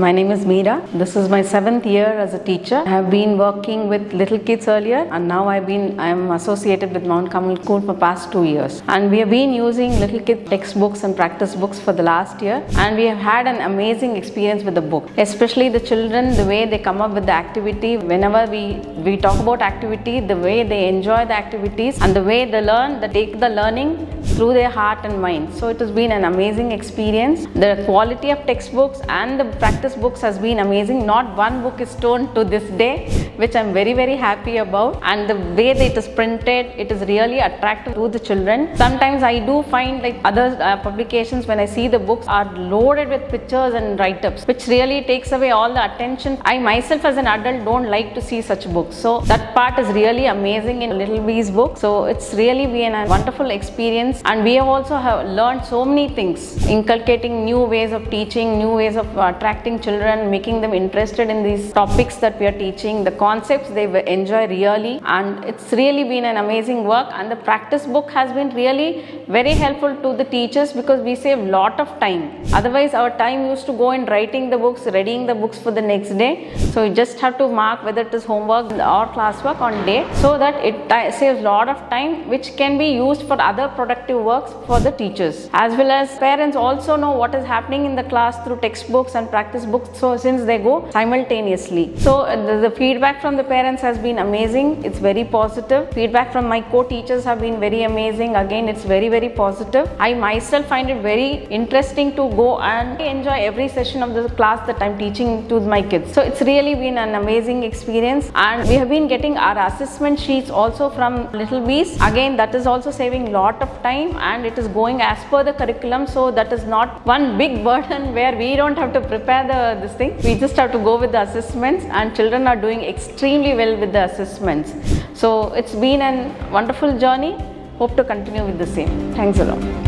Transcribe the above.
My name is Meera. This is my 7th year as a teacher. I have been working with little kids earlier and now I am associated with Mount Carmel School for past 2 years. And we have been using little kid textbooks and practice books for the last year, and we have had an amazing experience with the book. Especially the children, the way they come up with the activity. Whenever we talk about activity, the way they enjoy the activities and the way they learn, they take the learning through their heart and mind. So it has been an amazing experience. The quality of textbooks and the practice books has been amazing. Not one book is torn to this day, which I'm very happy about. And the way that it is printed, it is really attractive to the children. Sometimes I do find like other publications, when I see the books are loaded with pictures and write-ups, which really takes away all the attention. I myself as an adult don't like to see such books. So that part is really amazing in Little Bee's book. So it's really been a wonderful experience, and we have also learned so many things, inculcating new ways of teaching, new ways of attracting children, making them interested in these topics that we are teaching, the concepts they enjoy really, and it's really been an amazing work. And the practice book has been really very helpful to the teachers because we save lot of time. Otherwise our time used to go in writing the books, readying the books for the next day. So you just have to mark whether it is homework or classwork on date, so that it saves lot of time which can be used for other productive works for the teachers. As well as parents also know what is happening in the class through textbooks and practice books, so since they go simultaneously. So the feedback from the parents has been amazing. It's very positive. Feedback from my co-teachers have been very amazing. Again, it's very positive. I myself find it very interesting to go and enjoy every session of the class that I'm teaching to my kids. So it's really been an amazing experience, and we have been getting our assessment sheets also from Little Bees. Again, that is also saving lot of time, and it is going as per the curriculum, so that is not one big burden where we don't have to prepare this thing. We just have to go with the assessments, and children are doing extremely well with the assessments. So it's been a wonderful journey. Hope to continue with the same. Thanks a lot.